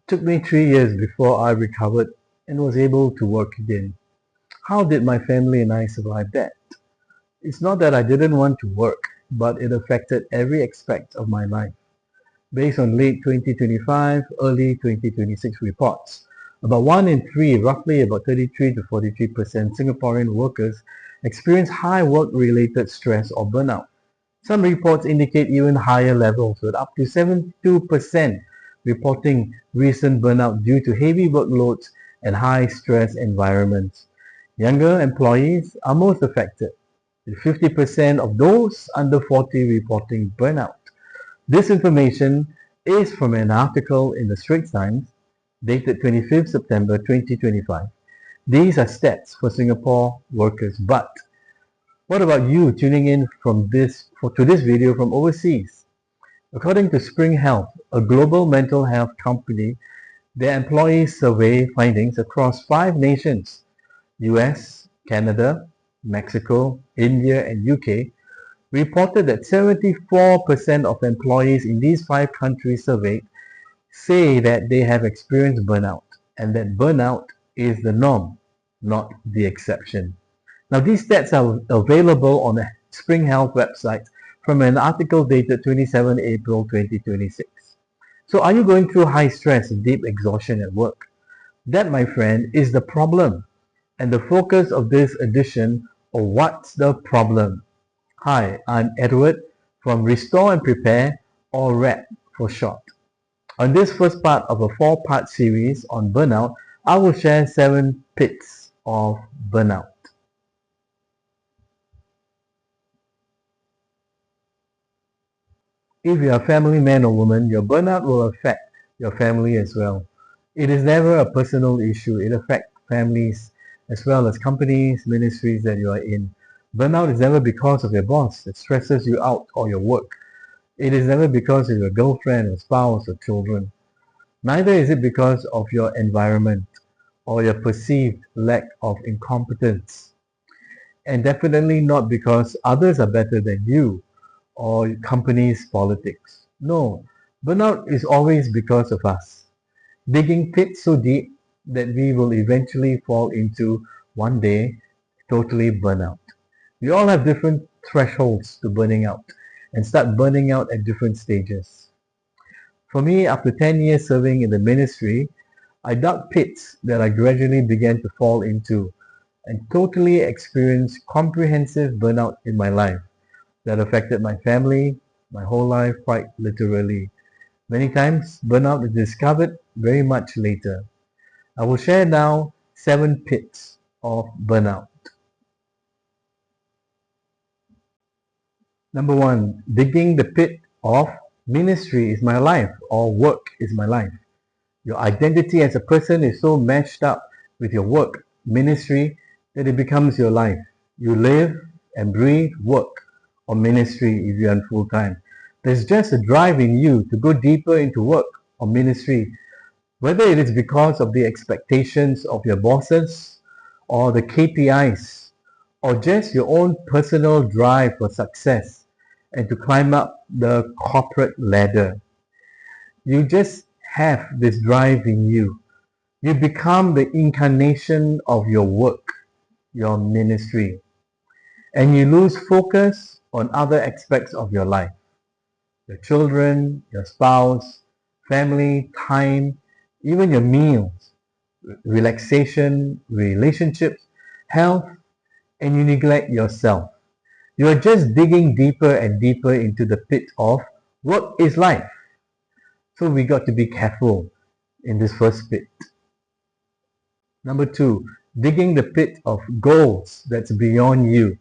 Took me 3 years before I recovered and was able to work again. How did my family and I survive that? It's not that I didn't want to work, but it affected every aspect of my life. Based on late 2025, early 2026 reports, about 1 in 3, roughly about 33 to 43% Singaporean workers experience high work-related stress or burnout. Some reports indicate even higher levels, with up to 72% reporting recent burnout due to heavy workloads and high-stress environments. Younger employees are most affected, with 50% of those under 40 reporting burnout. This information is from an article in the Straits Times dated 25th September 2025. These are stats for Singapore workers, but what about you tuning in to this video from overseas? According to Spring Health, a global mental health company, their employees survey findings across 5 nations: US, Canada, Mexico, India, and UK, reported that 74% of employees in these 5 countries surveyed say that they have experienced burnout, and that burnout is the norm, not the exception. Now, these stats are available on the Spring Health website from an article dated 27 April 2026. So, are you going through high stress and deep exhaustion at work? That, my friend, is the problem, and the focus of this edition of What's the Problem? Hi, I'm Edward from Restore and Prepare, or REP for short. On this first part of a 4-part series on burnout, I will share 7 pits of burnout. If you are a family man or woman, your burnout will affect your family as well. It is never a personal issue. It affects families as well as companies, ministries that you are in. Burnout is never because of your boss that stresses you out or your work. It is never because of your girlfriend or spouse or children. Neither is it because of your environment or your perceived lack of incompetence. And definitely not because others are better than you or companies' politics. No, burnout is always because of us, digging pits so deep that we will eventually fall into one day totally burnout. We all have different thresholds to burning out and start burning out at different stages. For me, after 10 years serving in the ministry, I dug pits that I gradually began to fall into and totally experienced comprehensive burnout in my life that affected my family, my whole life quite literally. Many times, burnout is discovered very much later. I will share now 7 pits of burnout. Number 1, digging the pit of ministry is my life or work is my life. Your identity as a person is so meshed up with your work, ministry, that it becomes your life. You live and breathe work or ministry if you're on full time. There's just a drive in you to go deeper into work or ministry, whether it is because of the expectations of your bosses or the KPIs or just your own personal drive for success and to climb up the corporate ladder. You just have this drive in you. You become the incarnation of your work, your ministry, and you lose focus on other aspects of your life. Your children, your spouse, family, time, even your meals, relaxation, relationships, health, and you neglect yourself. You are just digging deeper and deeper into the pit of what is life. So we got to be careful in this first pit. Number 2, digging the pit of goals that's beyond you.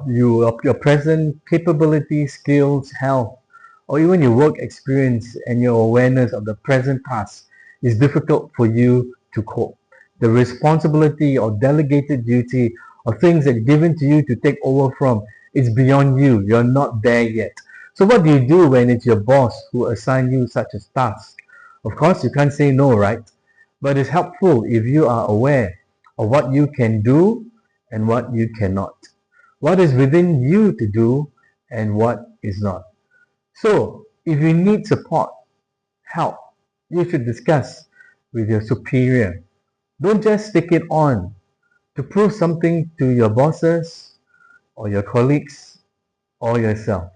Your present capability, skills, health, or even your work experience and your awareness of the present task is difficult for you to cope. The responsibility or delegated duty or things that are given to you to take over from is beyond you. You're not there yet. So what do you do when it's your boss who assigns you such a task? Of course, you can't say no, right? But it's helpful if you are aware of what you can do and what you cannot. What is within you to do and what is not. So, if you need support, help, You should discuss with your superior. Don't just stick it on to prove something to your bosses or your colleagues or yourself.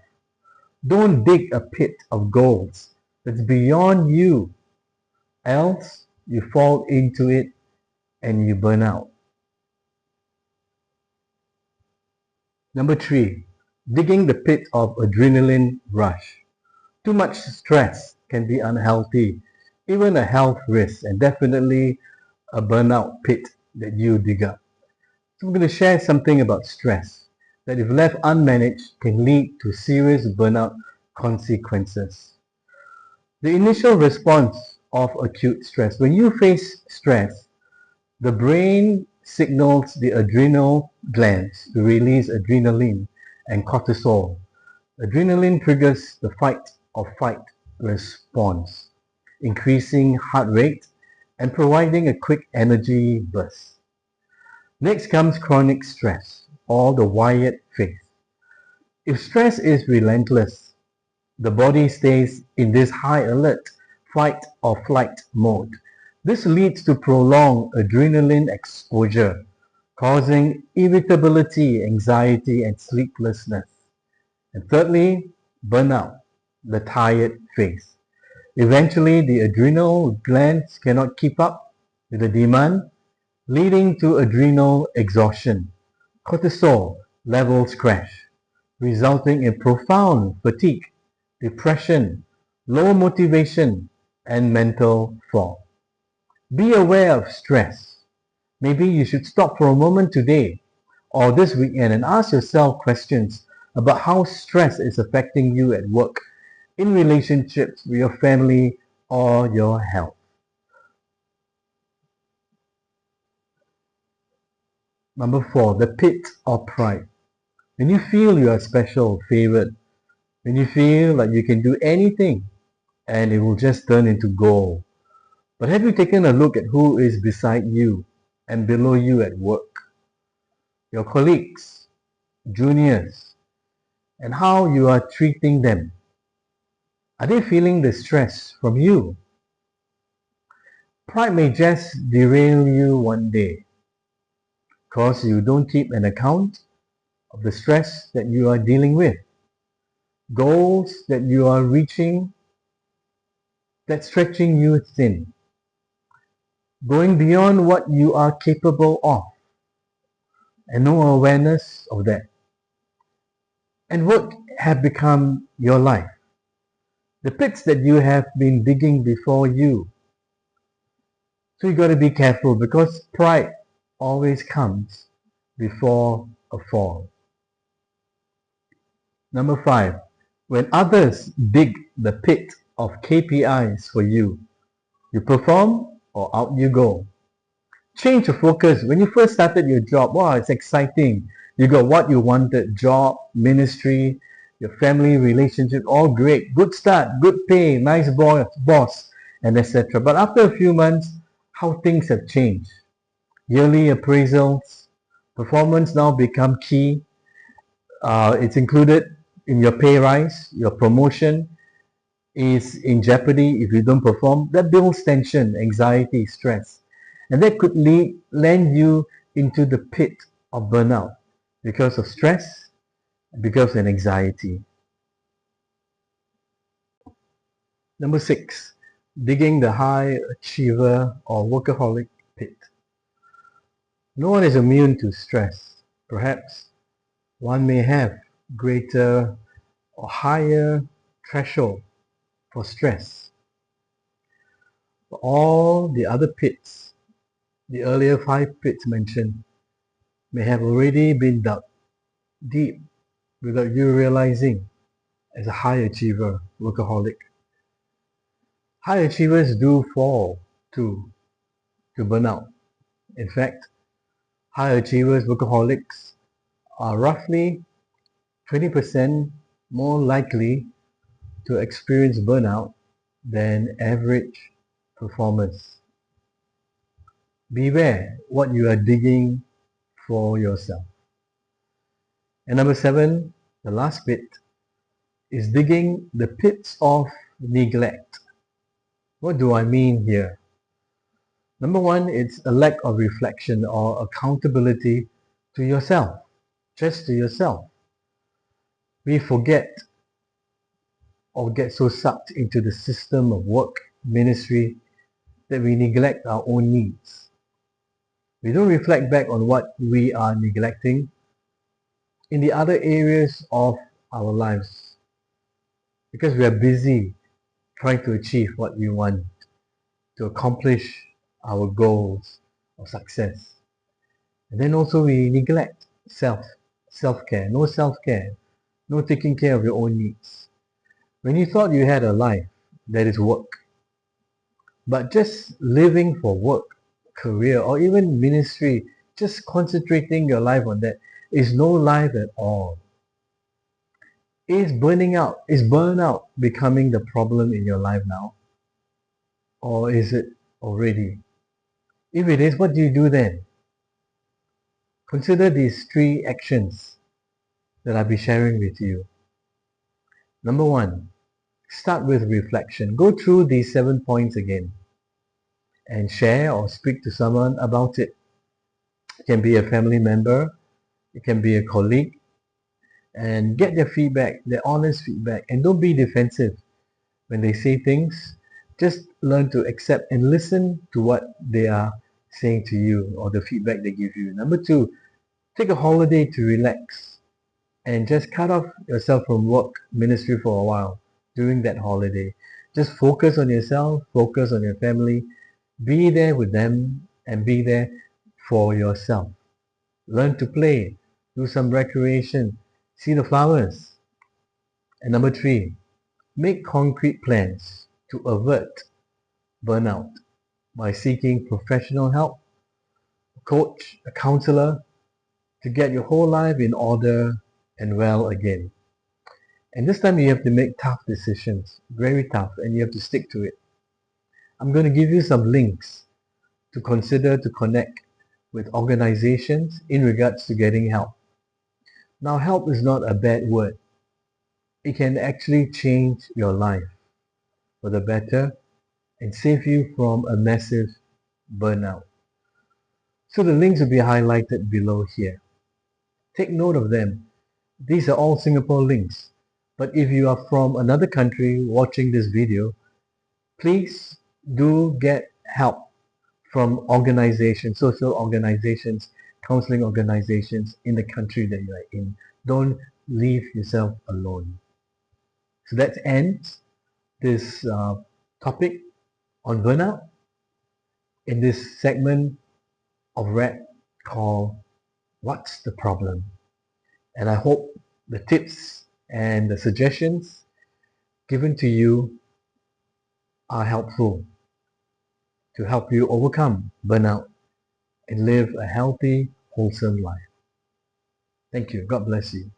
Don't dig a pit of goals that's beyond you, else you fall into it and you burn out. Number three, digging the pit of adrenaline rush. Too much stress can be unhealthy, even a health risk, and definitely a burnout pit that you dig up. So I'm going to share something about stress that if left unmanaged can lead to serious burnout consequences. The initial response of acute stress. When you face stress, the brain signals the adrenal glands to release adrenaline and cortisol. Adrenaline triggers the fight or flight response, increasing heart rate and providing a quick energy burst. Next comes chronic stress or the wired phase. If stress is relentless, the body stays in this high alert, fight or flight mode. This leads to prolonged adrenaline exposure, causing irritability, anxiety, and sleeplessness. And thirdly, burnout, the tired phase. Eventually, the adrenal glands cannot keep up with the demand, leading to adrenal exhaustion. Cortisol levels crash, resulting in profound fatigue, depression, low motivation, and mental fog. Be aware of stress. Maybe you should stop for a moment today or this weekend and ask yourself questions about how stress is affecting you at work, in relationships with your family, or your health. Number four, the pit of pride. When you feel you are special, favored, when you feel like you can do anything and it will just turn into gold. But have you taken a look at who is beside you and below you at work? Your colleagues, juniors, and how you are treating them. Are they feeling the stress from you? Pride may just derail you one day because you don't keep an account of the stress that you are dealing with, goals that you are reaching that's stretching you thin, going beyond what you are capable of, and no awareness of that. And what have become your life? The pits that you have been digging before you. So you got to be careful because pride always comes before a fall. Number five, when others dig the pit of KPIs for you, you perform or out you go. Change of focus. When you first started your job, wow, it's exciting. You got what you wanted, job, ministry, your family relationship, all great. Good start, good pay, nice boss, and etc. But after a few months, how things have changed. Yearly appraisals, performance now become key. It's included in your pay rise, your promotion is in jeopardy if you don't perform. That builds tension, anxiety, stress. And that could land you into the pit of burnout because of stress, because of anxiety. Number six, digging the high achiever or workaholic pit. No one is immune to stress. Perhaps one may have greater or higher threshold for stress. But all the other pits, the earlier five pits mentioned, may have already been dug deep without you realizing as a high achiever, workaholic. High achievers do fall to burnout. In fact, high achievers, workaholics, are roughly 20% more likely to experience burnout than average performers. Beware what you are digging for yourself. And number seven, the last bit, is digging the pits of neglect. What do I mean here? Number one, it's a lack of reflection or accountability to yourself, just to yourself. We forget or get so sucked into the system of work, ministry, that we neglect our own needs. We don't reflect back on what we are neglecting in the other areas of our lives because we are busy trying to achieve what we want, to accomplish our goals of success. And then also we neglect self-care, no self-care, no taking care of your own needs. When you thought you had a life that is work, but just living for work, career, or even ministry, just concentrating your life on that is no life at all. Is burnout becoming the problem in your life now? Or is it already? If it is, what do you do then? Consider these three actions that I'll be sharing with you. Number one, start with reflection. Go through these 7 points again and share or speak to someone about it. It can be a family member, it can be a colleague, and get their feedback, their honest feedback, and don't be defensive when they say things. Just learn to accept and listen to what they are saying to you or the feedback they give you. Number two, take a holiday to relax and just cut off yourself from work ministry for a while during that holiday. Just focus on yourself, focus on your family, be there with them and be there for yourself. Learn to play, do some recreation, see the flowers. And number three, make concrete plans to avert burnout by seeking professional help, a coach, a counselor, to get your whole life in order and well again. And this time you have to make tough decisions, very tough, and you have to stick to it. I'm going to give you some links to consider to connect with organizations in regards to getting help. Now, help is not a bad word. It can actually change your life for the better and save you from a massive burnout. So the links will be highlighted below here. Take note of them. These are all Singapore links. But if you are from another country watching this video, please do get help from organizations, social organizations, counseling organizations in the country that you are in. Don't leave yourself alone. So that ends this topic on burnout in this segment of rap called What's the Problem? And I hope the tips and the suggestions given to you are helpful to help you overcome burnout and live a healthy, wholesome life. Thank you. God bless you.